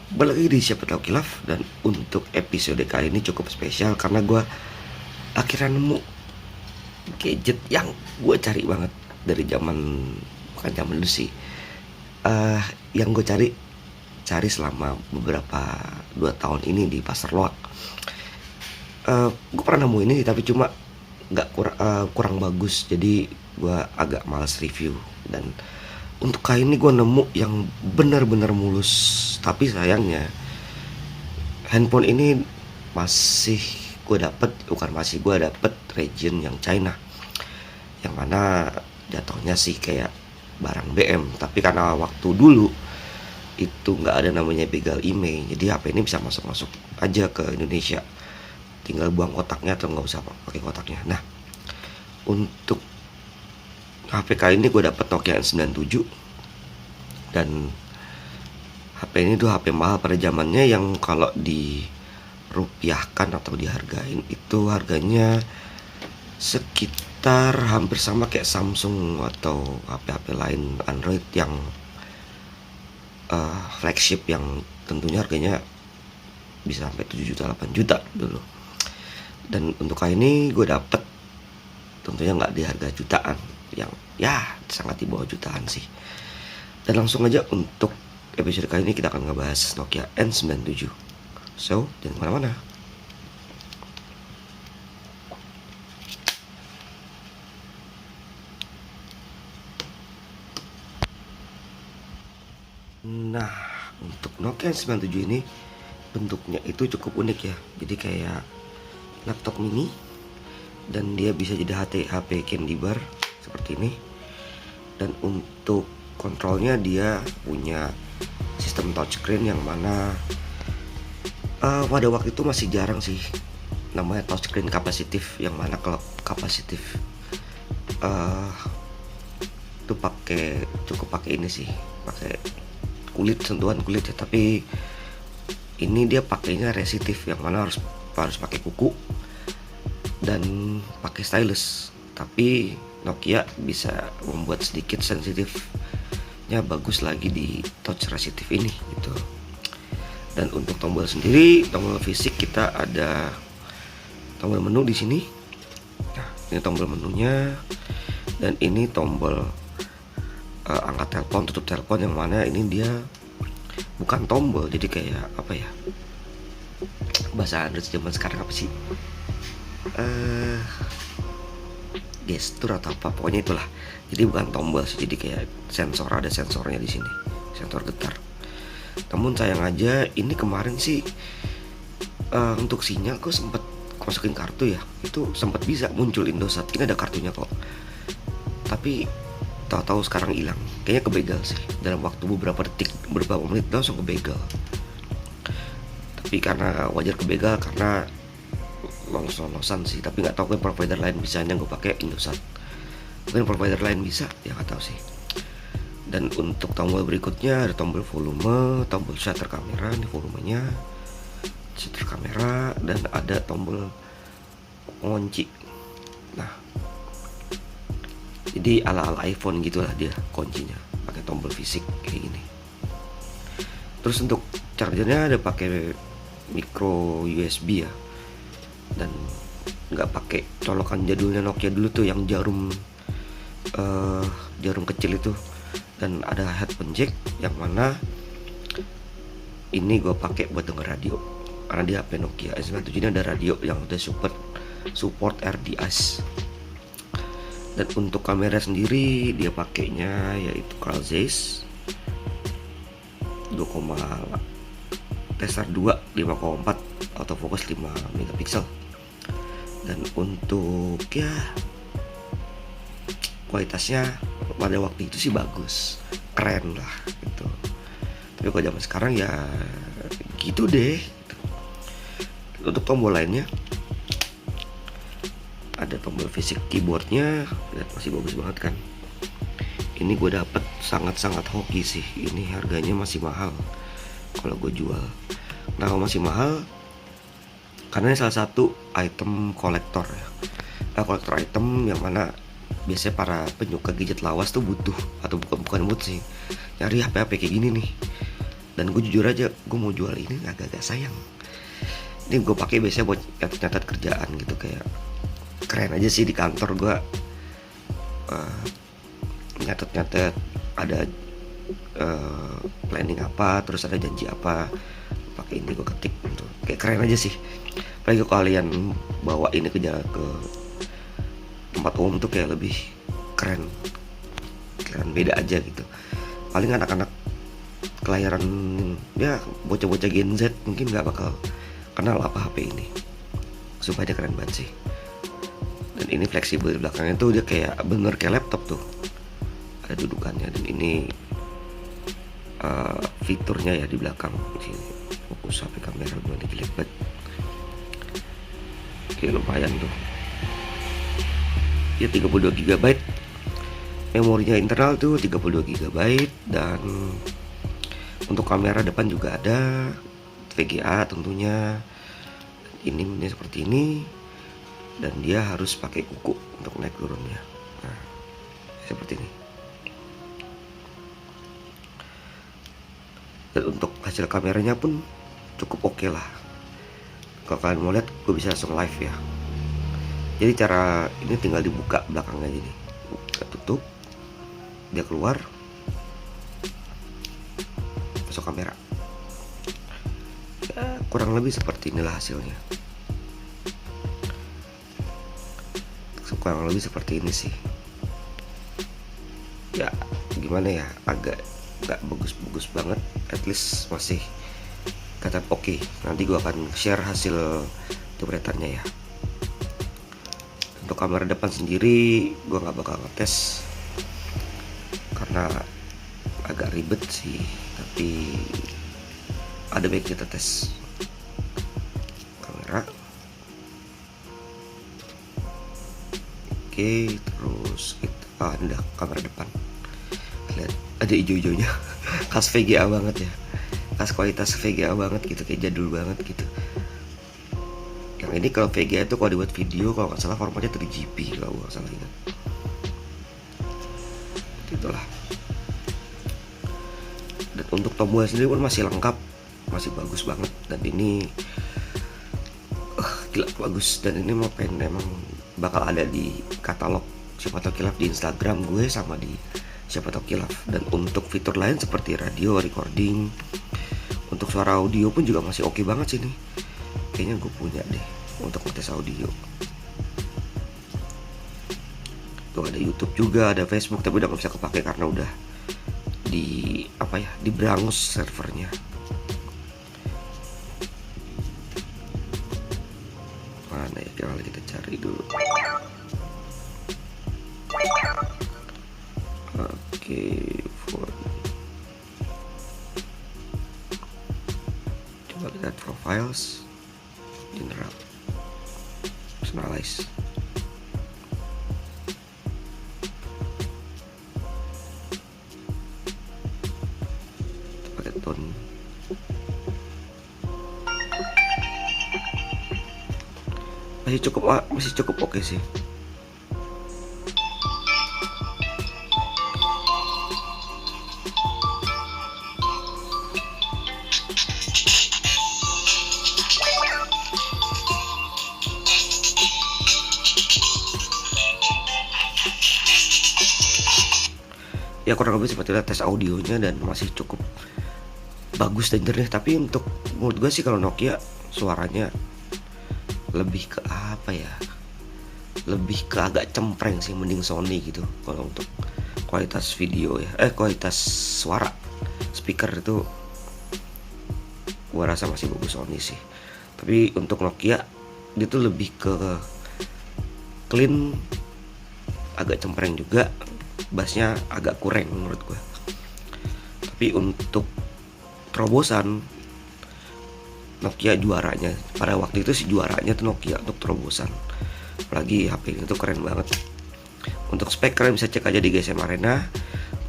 Balik lagi di Siapa Tahu Kilaf. Dan untuk episode kali ini cukup spesial karena gue akhirnya nemu gadget yang gue cari banget dari zaman, bukan zaman dulu sih, yang gue cari selama beberapa 2 tahun ini di pasar loak. Gue pernah nemu ini tapi cuma nggak kurang bagus, jadi gue agak malas review. Dan untuk kali ini gue nemu yang benar-benar mulus, tapi sayangnya handphone ini masih gue dapet region yang China, yang mana jatuhnya sih kayak barang BM, tapi karena waktu dulu itu nggak ada namanya begal email, jadi HP ini bisa masuk aja ke Indonesia, tinggal buang kotaknya atau nggak usah pakai kotaknya. Nah, untuk HP kali ini gue dapet Nokia N97, dan HP ini tuh HP mahal pada zamannya, yang kalau dirupiahkan atau dihargain itu harganya sekitar hampir sama kayak Samsung atau HP-HP lain Android yang flagship, yang tentunya harganya bisa sampai 7 juta 8 juta dulu. Dan untuk kali ini gue dapet tentunya nggak di harga jutaan, yang ya sangat di bawah jutaan sih. Dan langsung aja untuk episode kali ini kita akan ngebahas Nokia N97. So, jangan kemana-mana. Nah, untuk Nokia N97 ini bentuknya itu cukup unik ya. Jadi kayak laptop mini, dan dia bisa jadi HP candy bar seperti ini. Dan untuk kontrolnya dia punya sistem touchscreen, yang mana pada waktu itu masih jarang sih namanya touchscreen kapasitif, yang mana kalau kapasitif itu cukup pakai ini sih, pakai sentuhan kulit ya. Tapi ini dia pakainya resistif, yang mana harus pakai kuku dan pakai stylus. Tapi Nokia bisa membuat sedikit sensitifnya bagus lagi di touch resistif ini gitu. Dan untuk tombol sendiri, tombol fisik, kita ada tombol menu di sini. Nah, ini tombol menunya, dan ini tombol angkat telepon, tutup telepon, yang mana ini dia bukan tombol, jadi kayak apa ya, bahasa Android zaman sekarang apa sih, gestur atau apa, pokoknya itulah. Jadi bukan tombol sih, jadi kayak sensor, ada sensornya di sini, sensor getar. Namun sayang aja ini kemarin sih untuk sinyal gue sempet masukin kartu ya, itu sempat bisa muncul Indosat, ini ada kartunya kok, tapi tahu-tahu sekarang hilang. Kayaknya kebegal sih, dalam waktu beberapa menit langsung kebegal. Tapi karena wajar kebegal, karena lolos-lolosan sih. Tapi nggak tahu kan provider lain bisanya gue pakai Indosat, mungkin provider lain bisa ya, nggak tahu sih. Dan untuk tombol berikutnya ada tombol volume, tombol shutter kamera, ini volumenya, shutter kamera, dan ada tombol kunci. Nah, jadi ala-ala iPhone gitulah dia kuncinya, pakai tombol fisik kayak gini. Terus untuk chargernya ada pakai micro USB ya, dan nggak pakai colokan jadulnya Nokia dulu tuh yang jarum kecil itu. Dan ada headphone jack, yang mana ini gue pakai buat denger radio, karena di HP Nokia S97 ini ada radio yang udah support RDS. Dan untuk kamera sendiri dia pakainya yaitu Carl Zeiss 2, Tessar 2 5,4, autofocus 5 megapiksel. Dan untuk ya kualitasnya pada waktu itu sih bagus, keren lah gitu. Tapi kalau zaman sekarang ya gitu deh gitu. Untuk tombol lainnya ada tombol fisik keyboardnya, lihat masih bagus banget kan. Ini gue dapet sangat-sangat hoki sih, ini harganya masih mahal kalau gue jual. Nah, masih mahal karena ini salah satu item kolektor ya, kolektor item, yang mana biasanya para penyuka gadget lawas tuh butuh, atau bukan sih, nyari HP-HP kayak gini nih. Dan gue jujur aja, gue mau jual ini agak-agak sayang. Ini gue pakai biasanya buat nyatet kerjaan gitu, kayak keren aja sih di kantor gue nyatet ada planning apa, terus ada janji apa, pakai ini gue ketik gitu. Kayak keren aja sih. Apalagi kalau kalian bawa ini ke tempat umum tuh kayak lebih keren beda aja gitu. Paling anak-anak kelahiran ya bocah-bocah Gen Z mungkin nggak bakal kenal apa HP ini. Supaya dia keren banget sih. Dan ini fleksibel, di belakangnya tuh dia kayak bener kayak laptop tuh, ada dudukannya. Dan ini fiturnya ya di belakang sini, fokus HP kamera gue nih jelek banget. Oke, lumayan tuh ya, 32 GB. Memorinya internal tuh 32 GB. Dan untuk kamera depan juga ada VGA tentunya. Ini seperti ini, dan dia harus pakai kuku untuk naik turunnya. Nah, seperti ini. Dan untuk hasil kameranya pun cukup oke lah. Kalau kalian mau lihat, gue bisa langsung live ya. Jadi cara ini tinggal dibuka belakangnya gini, kita tutup, dia keluar, masuk kamera. Ya, kurang lebih seperti inilah hasilnya. Kurang lebih seperti ini sih. Ya gimana ya, agak nggak bagus-bagus banget, at least masih kata oke. Nanti gue akan share hasil jepretannya ya. Untuk kamera depan sendiri gue nggak bakal ngetes karena agak ribet sih, tapi ada baik kita tes kamera. Oke, terus kita ini udah kamera depan. Lihat ada hijau-hijaunya. Khas VGA banget ya, khas kualitas VGA banget gitu, kayak jadul banget gitu. Yang ini kalau VGA itu kalau dibuat video, kalau nggak salah formatnya 3GP kalau nggak salah ingat. Itulah. Dan untuk tombol sendiri pun masih lengkap, masih bagus banget. Dan ini gila bagus. Dan ini mau emang bakal ada di katalog Siapa Tahu Kilaf di Instagram gue sama di Siapa Tahu Kilaf. Dan untuk fitur lain seperti radio, recording, untuk suara audio pun juga masih oke banget sih nih. Kayaknya gue punya deh untuk ngetes audio. Tuh ada YouTube juga, ada Facebook, tapi udah gak bisa kepake karena udah di di berangus servernya. Mana ya, kalau kita cari dulu. Oke, phone. Coba kita lihat profiles, general, personalize. Pakai tone. Masih cukup oke sih. Ya kurang lebih seperti tes audionya, dan masih cukup bagus dan jernih. Tapi untuk menurut gue sih kalau Nokia suaranya lebih ke apa ya, lebih ke agak cempreng sih, mending Sony gitu kalau untuk kualitas video ya, kualitas suara speaker itu gua rasa masih bagus Sony sih. Tapi untuk Nokia dia tuh lebih ke clean, agak cempreng juga, bassnya agak kurang menurut gua. Tapi untuk terobosan Nokia juaranya pada waktu itu sih, juaranya tuh Nokia untuk terobosan. Apalagi HP ini tuh keren banget. Untuk spek kalian bisa cek aja di GSM Arena.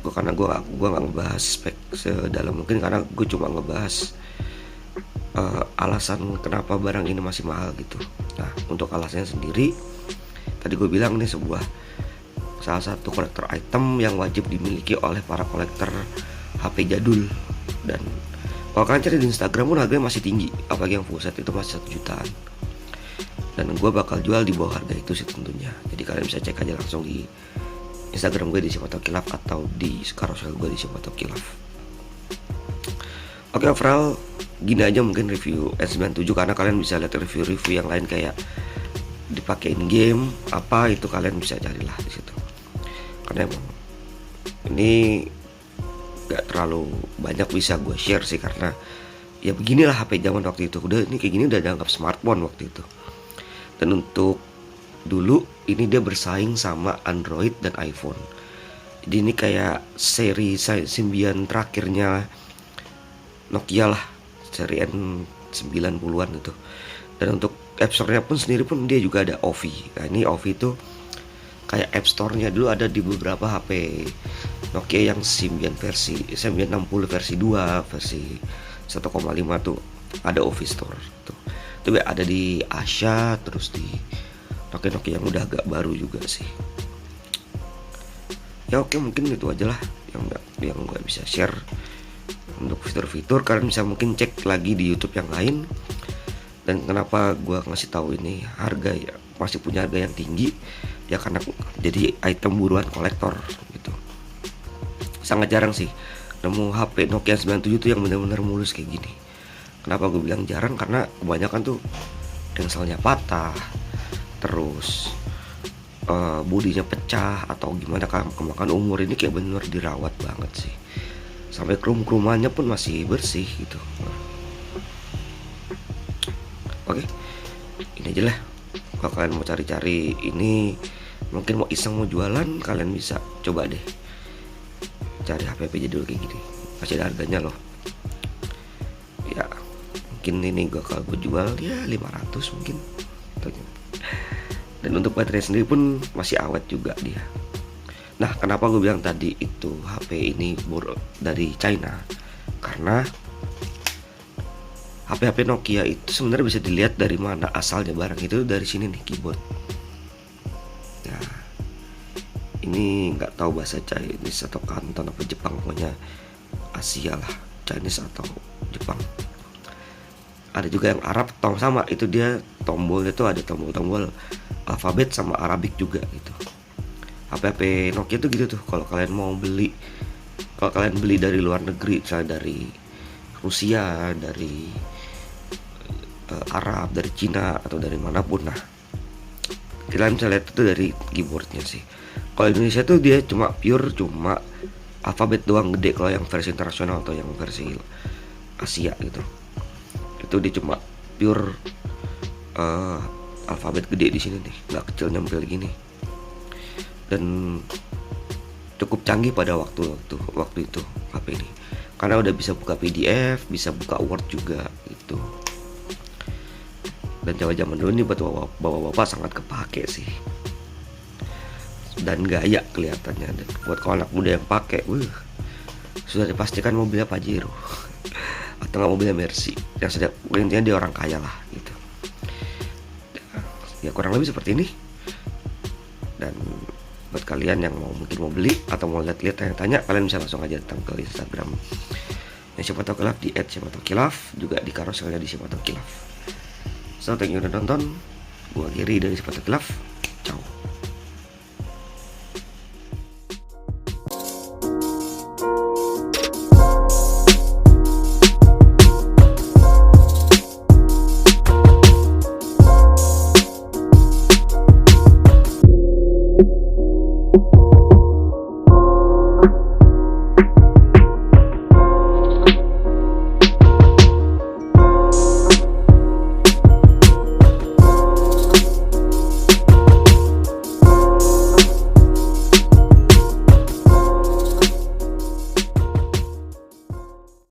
Karena gue nggak ngebahas spek sedalam mungkin, karena gue cuma ngebahas alasan kenapa barang ini masih mahal gitu. Nah untuk alasannya sendiri, tadi gue bilang ini salah satu kolektor item yang wajib dimiliki oleh para kolektor HP jadul. Dan Kalau kalian cari di Instagram pun harganya masih tinggi, apalagi yang full set itu masih 1 jutaan. Dan gue bakal jual di bawah harga itu sih tentunya. Jadi kalian bisa cek aja langsung di Instagram gue di Siapa Tahu Kilaf atau di carousel gue di Siapa Tahu Kilaf. Oke, overall gini aja mungkin review S97, karena kalian bisa lihat review-review yang lain kayak dipakein game apa, itu kalian bisa carilah di situ. Karena emang ini gak terlalu banyak bisa gue share sih, karena ya beginilah HP zaman waktu itu. Udah ini kayak gini udah dianggap smartphone waktu itu. Dan untuk dulu ini dia bersaing sama Android dan iPhone. Jadi ini kayak seri Symbian terakhirnya Nokia lah, seri N90-an itu. Dan untuk App Store-nya pun sendiri pun dia juga ada Ovi. Nah ini Ovi itu kayak App Store-nya dulu ada di beberapa HP Nokia yang Symbian versi Symbian 60 versi 2, versi 1,5 tuh ada Ovi Store tuh. Itu ada di Asia, terus di Nokia yang udah agak baru juga sih. Ya oke, mungkin itu aja lah yang gue bisa share untuk fitur-fitur. Kalian bisa mungkin cek lagi di YouTube yang lain. Dan kenapa gue ngasih tahu ini harga ya masih punya harga yang tinggi ya, karena jadi item buruan kolektor gitu. Sangat jarang sih nemu HP Nokia 97 tuh yang benar-benar mulus kayak gini. Kenapa gue bilang jarang? Karena kebanyakan tuh engselnya patah, terus bodinya pecah atau gimana, kemakan umur. Ini kayak bener dirawat banget sih, sampai krum-krumannya pun masih bersih gitu. Oke, ini aja lah. Kalau kalian mau cari-cari ini, mungkin mau iseng mau jualan, kalian bisa coba deh cari HP jadul kayak gini, masih ada harganya loh. Ya mungkin ini kalau gue jual ya 500 mungkin. Dan untuk baterai sendiri pun masih awet juga dia. Nah kenapa gue bilang tadi itu HP ini dari China, karena HP-HP Nokia itu sebenarnya bisa dilihat dari mana asalnya barang itu, dari sini nih, keyboard. Nah ini nggak tahu bahasa Chinese atau Kanton apa Jepang, pokoknya Asia lah, Chinese atau Jepang. Ada juga yang Arab, sama itu dia tombolnya tuh ada tombol-tombol alfabet sama Arabik juga gitu. HP-HP Nokia tuh gitu tuh. Kalau kalian mau beli, kalau kalian beli dari luar negeri, misalnya dari Rusia, dari Arab, dari Cina atau dari manapun, nah kalian bisa lihat itu dari keyboardnya sih. Kalau Indonesia tuh dia cuma alfabet doang gede. Kalau yang versi internasional atau yang versi Asia gitu, itu dia cuma pure alfabet gede di sini nih, nggak kecil nyempil gini. Dan cukup canggih pada waktu itu HP ini, karena udah bisa buka PDF, bisa buka Word juga gitu. Dan zaman dulu ini buat bapak-bapak sangat kepake sih, dan gaya kelihatannya. Dan buat kalau anak muda yang pakai, sudah dipastikan mobilnya Pajero atau nggak mobilnya Mercy, yang sudah intinya dia orang kaya lah gitu. Ya kurang lebih seperti ini. Dan buat kalian yang mungkin mau beli atau mau lihat-lihat tanya-tanya, kalian bisa langsung aja datang ke Instagram yang Siapa Tahu Kilaf di @siapataukilaf, juga di carouselnya di Siapa Tahu Kilaf. So thank you udah nonton. Gua Giri dari Siapa Tahu Kilaf.